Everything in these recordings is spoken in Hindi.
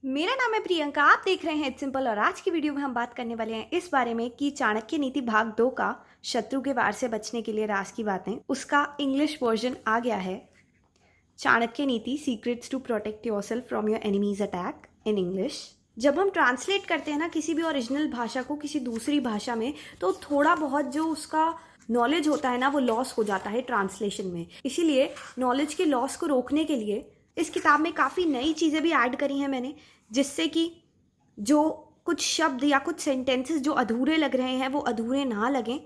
मेरा नाम है प्रियंका, आप देख रहे हैं इट्स सिंपल और आज की वीडियो में हम बात करने वाले हैं इस बारे में कि चाणक्य नीति भाग 2 का शत्रु के वार से बचने के लिए राज की बातें, उसका इंग्लिश वर्जन आ गया है। Chanakya Niti secrets to protect yourself from your enemies attack in English. जब हम ट्रांसलेट करते हैं ना किसी भी ओरिजिनल भाषा को किसी दूसरी भाषा में, तो थोड़ा बहुत जो उसका नॉलेज होता है ना वो लॉस हो जाता है ट्रांसलेशन में। इसीलिए नॉलेज के लॉस को रोकने के लिए इस किताब में काफ़ी नई चीज़ें भी ऐड करी हैं मैंने, जिससे कि जो कुछ शब्द या कुछ सेंटेंसेस जो अधूरे लग रहे हैं वो अधूरे ना लगें।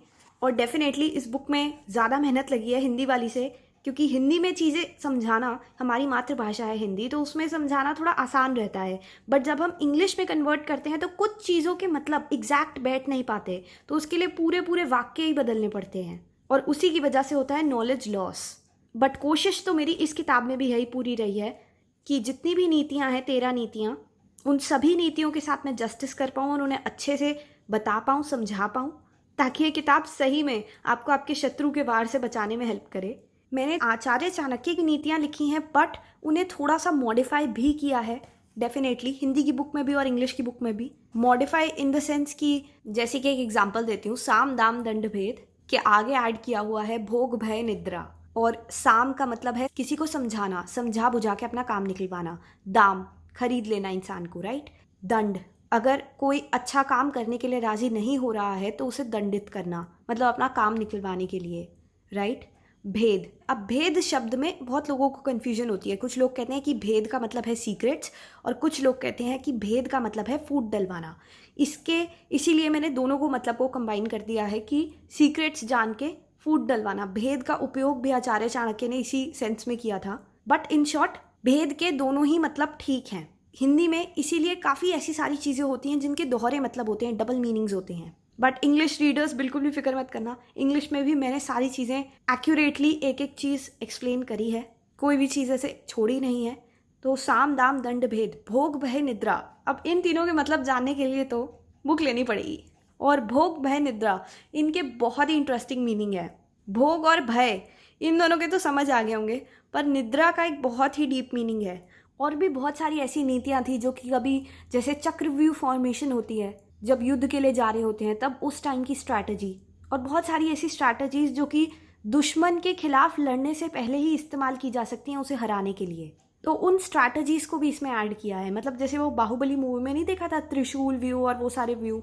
और डेफिनेटली इस बुक में ज़्यादा मेहनत लगी है हिंदी वाली से, क्योंकि हिंदी में चीज़ें समझाना, हमारी मातृभाषा है हिंदी, तो उसमें समझाना थोड़ा आसान रहता है। बट जब हम इंग्लिश में कन्वर्ट करते हैं तो कुछ चीज़ों के मतलब एग्जैक्ट बैठ नहीं पाते, तो उसके लिए पूरे पूरे वाक्य ही बदलने पड़ते हैं और उसी की वजह से होता है नॉलेज लॉस। बट कोशिश तो मेरी इस किताब में भी यही पूरी रही है कि जितनी भी नीतियाँ हैं, 13 नीतियाँ, उन सभी नीतियों के साथ मैं जस्टिस कर पाऊँ और उन्हें अच्छे से बता पाऊँ, समझा पाऊँ, ताकि ये किताब सही में आपको आपके शत्रु के वार से बचाने में हेल्प करे। मैंने आचार्य चाणक्य की नीतियाँ लिखी हैं, बट उन्हें थोड़ा सा मॉडिफाई भी किया है डेफिनेटली, हिंदी की बुक में भी और इंग्लिश की बुक में भी। मॉडिफाई इन द सेंस कि जैसे कि एक एग्जाम्पल देती हूँ, साम दाम दंड भेद के आगे ऐड किया हुआ है भोग भय निद्रा। और साम का मतलब है किसी को समझाना, समझा बुझा के अपना काम निकलवाना। दाम खरीद लेना इंसान को, राइट। दंड, अगर कोई अच्छा काम करने के लिए राजी नहीं हो रहा है तो उसे दंडित करना, मतलब अपना काम निकलवाने के लिए, राइट। भेद, अब भेद शब्द में बहुत लोगों को कन्फ्यूजन होती है। कुछ लोग कहते हैं कि भेद का मतलब है सीक्रेट्स और कुछ लोग कहते हैं कि भेद का मतलब है फूट डलवाना। इसीलिए मैंने दोनों को मतलब को कंबाइन कर दिया है कि सीक्रेट्स जान के फूट डलवाना। भेद का उपयोग भी आचार्य चाणक्य ने इसी सेंस में किया था। बट इन शॉर्ट भेद के दोनों ही मतलब ठीक हैं हिंदी में। इसीलिए काफ़ी ऐसी सारी चीज़ें होती हैं जिनके दोहरे मतलब होते हैं, डबल मीनिंग्स होते हैं। बट इंग्लिश रीडर्स बिल्कुल भी फिक्र मत करना, इंग्लिश में भी मैंने सारी चीज़ें एक्यूरेटली एक एक चीज़ एक्सप्लेन करी है, कोई भी चीज़ ऐसे छोड़ी नहीं है। तो साम दाम दंड भेद भोग भय निद्रा, अब इन तीनों के मतलब जानने के लिए तो बुक लेनी पड़ेगी। और भोग भय निद्रा, इनके बहुत ही इंटरेस्टिंग मीनिंग है। भोग और भय इन दोनों के तो समझ आ गए होंगे, पर निद्रा का एक बहुत ही डीप मीनिंग है। और भी बहुत सारी ऐसी नीतियाँ थी जो कि कभी, जैसे चक्रव्यूह फॉर्मेशन होती है जब युद्ध के लिए जा रहे होते हैं, तब उस टाइम की स्ट्रैटेजी, और बहुत सारी ऐसी स्ट्रैटेजीज जो कि दुश्मन के खिलाफ लड़ने से पहले ही इस्तेमाल की जा सकती हैं उसे हराने के लिए। तो उन स्ट्रैटेजीज को भी इसमें ऐड किया है। मतलब जैसे वो बाहुबली मूवी में नहीं देखा था त्रिशूल व्यू और वो सारे व्यू,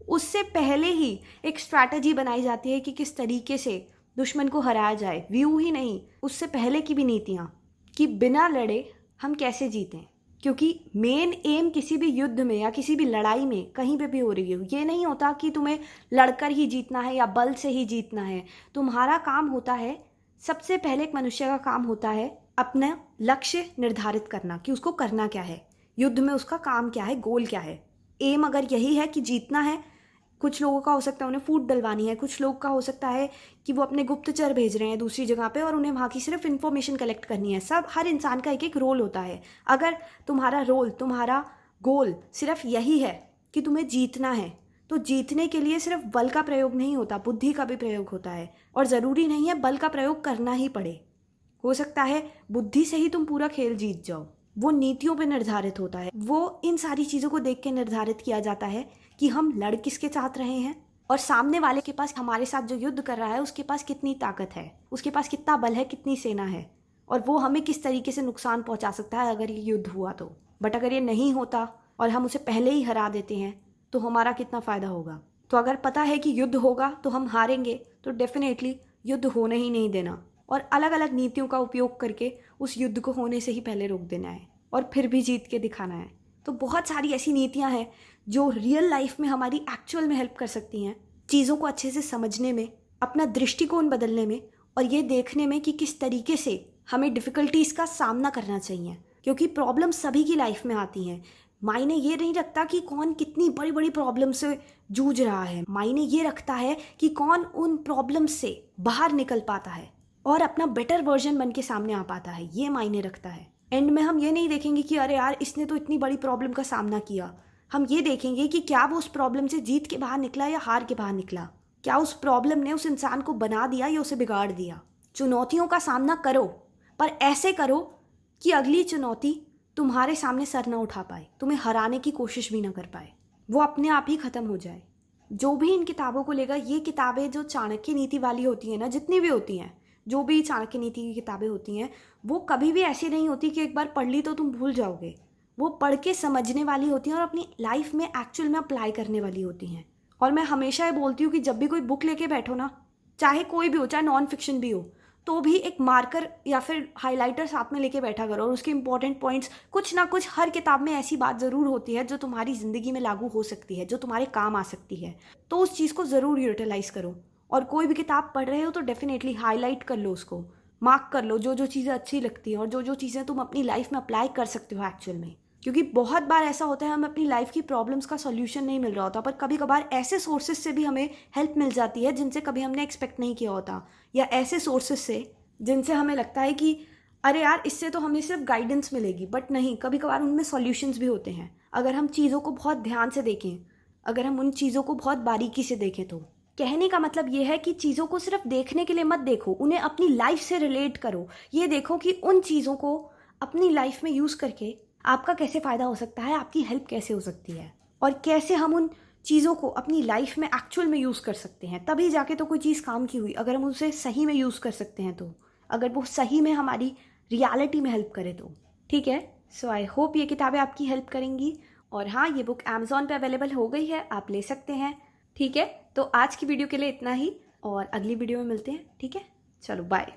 उससे पहले ही एक स्ट्रैटेजी बनाई जाती है कि किस तरीके से दुश्मन को हराया जाए। व्यू ही नहीं, उससे पहले की भी नीतियाँ कि बिना लड़े हम कैसे जीतें। क्योंकि मेन एम किसी भी युद्ध में या किसी भी लड़ाई में कहीं पे भी हो रही हो, ये नहीं होता कि तुम्हें लड़कर ही जीतना है या बल से ही जीतना है। तुम्हारा काम होता है, सबसे पहले एक मनुष्य का काम होता है अपना लक्ष्य निर्धारित करना कि उसको करना क्या है, युद्ध में उसका काम क्या है, गोल क्या है। एम अगर यही है कि जीतना है, कुछ लोगों का हो सकता है उन्हें फूट डलवानी है, कुछ लोग का हो सकता है कि वो अपने गुप्तचर भेज रहे हैं दूसरी जगह पे और उन्हें वहाँ की सिर्फ इन्फॉर्मेशन कलेक्ट करनी है। सब, हर इंसान का एक एक रोल होता है। अगर तुम्हारा रोल, तुम्हारा गोल सिर्फ यही है कि तुम्हें जीतना है, तो जीतने के लिए सिर्फ बल का प्रयोग नहीं होता, बुद्धि का भी प्रयोग होता है। और ज़रूरी नहीं है बल का प्रयोग करना ही पड़े, हो सकता है बुद्धि से ही तुम पूरा खेल जीत जाओ। वो नीतियों पे निर्धारित होता है, वो इन सारी चीज़ों को देख के निर्धारित किया जाता है कि हम लड़ किसके साथ रहे हैं और सामने वाले के पास, हमारे साथ जो युद्ध कर रहा है उसके पास कितनी ताकत है, उसके पास कितना बल है, कितनी सेना है, और वो हमें किस तरीके से नुकसान पहुंचा सकता है अगर ये युद्ध हुआ तो। बट अगर ये नहीं होता और हम उसे पहले ही हरा देते हैं तो हमारा कितना फ़ायदा होगा। तो अगर पता है कि युद्ध होगा तो हम हारेंगे, तो डेफिनेटली युद्ध होने ही नहीं देना और अलग अलग नीतियों का उपयोग करके उस युद्ध को होने से ही पहले रोक देना है और फिर भी जीत के दिखाना है। तो बहुत सारी ऐसी नीतियाँ हैं जो रियल लाइफ में हमारी एक्चुअल में हेल्प कर सकती हैं, चीज़ों को अच्छे से समझने में, अपना दृष्टिकोण बदलने में और ये देखने में कि किस तरीके से हमें डिफ़िकल्टीज़ का सामना करना चाहिए। क्योंकि प्रॉब्लम सभी की लाइफ में आती हैं। मायने ये नहीं रखता कि कौन कितनी बड़ी बड़ी प्रॉब्लम से जूझ रहा है, मायने ये रखता है कि कौन उन प्रॉब्लम से बाहर निकल पाता है और अपना बेटर वर्जन बन के सामने आ पाता है, ये मायने रखता है। एंड में हम ये नहीं देखेंगे कि अरे यार इसने तो इतनी बड़ी प्रॉब्लम का सामना किया, हम ये देखेंगे कि क्या वो उस प्रॉब्लम से जीत के बाहर निकला या हार के बाहर निकला, क्या उस प्रॉब्लम ने उस इंसान को बना दिया या उसे बिगाड़ दिया। चुनौतियों का सामना करो, पर ऐसे करो कि अगली चुनौती तुम्हारे सामने सर ना उठा पाए, तुम्हें हराने की कोशिश भी ना कर पाए, वो अपने आप ही ख़त्म हो जाए। जो भी इन किताबों को लेगा, ये किताबें जो चाणक्य नीति वाली होती हैं ना, जितनी भी होती हैं, जो भी चाणक्य नीति की किताबें होती हैं, वो कभी भी ऐसी नहीं होती कि एक बार पढ़ ली तो तुम भूल जाओगे। वो पढ़ के समझने वाली होती हैं और अपनी लाइफ में एक्चुअल में अप्लाई करने वाली होती हैं। और मैं हमेशा ये बोलती हूँ कि जब भी कोई बुक लेके बैठो ना, चाहे कोई भी हो, चाहे नॉन फिक्शन भी हो, तो भी एक मार्कर या फिर हाइलाइटर साथ में लेके बैठा करो और उसके इंपॉर्टेंट पॉइंट्स, कुछ ना कुछ हर किताब में ऐसी बात ज़रूर होती है जो तुम्हारी ज़िंदगी में लागू हो सकती है, जो तुम्हारे काम आ सकती है, तो उस चीज़ को ज़रूर यूटिलाइज़ करो। और कोई भी किताब पढ़ रहे हो तो डेफिनेटली हाईलाइट कर लो, उसको मार्क कर लो, जो जो चीज़ें अच्छी लगती हैं और जो जो चीज़ें तुम अपनी लाइफ में अप्लाई कर सकते हो एक्चुअल में। क्योंकि बहुत बार ऐसा होता है, हमें अपनी लाइफ की प्रॉब्लम्स का सॉल्यूशन नहीं मिल रहा होता, पर कभी कभार ऐसे सोर्सेज से भी हमें हेल्प मिल जाती है जिनसे कभी हमने एक्सपेक्ट नहीं किया होता, या ऐसे सोर्सेज से जिनसे हमें लगता है कि अरे यार इससे तो हमें सिर्फ गाइडेंस मिलेगी, बट नहीं, कभी कभार उनमें सॉल्यूशंस भी होते हैं अगर हम चीज़ों को बहुत ध्यान से देखें, अगर हम उन चीज़ों को बहुत बारीकी से देखें तो। कहने का मतलब ये है कि चीज़ों को सिर्फ देखने के लिए मत देखो, उन्हें अपनी लाइफ से रिलेट करो। ये देखो कि उन चीज़ों को अपनी लाइफ में यूज़ करके आपका कैसे फ़ायदा हो सकता है, आपकी हेल्प कैसे हो सकती है, और कैसे हम उन चीज़ों को अपनी लाइफ में एक्चुअल में यूज़ कर सकते हैं। तभी जाके तो कोई चीज़ काम की हुई, अगर हम उसे सही में यूज़ कर सकते हैं तो, अगर वो सही में हमारी रियलिटी में हेल्प करे तो। ठीक है, सो आई होप ये किताबें आपकी हेल्प करेंगी। और हाँ, ये बुक अमेज़ॉन पे अवेलेबल हो गई है, आप ले सकते हैं। ठीक है, तो आज की वीडियो के लिए इतना ही, और अगली वीडियो में मिलते हैं। ठीक है, चलो बाय।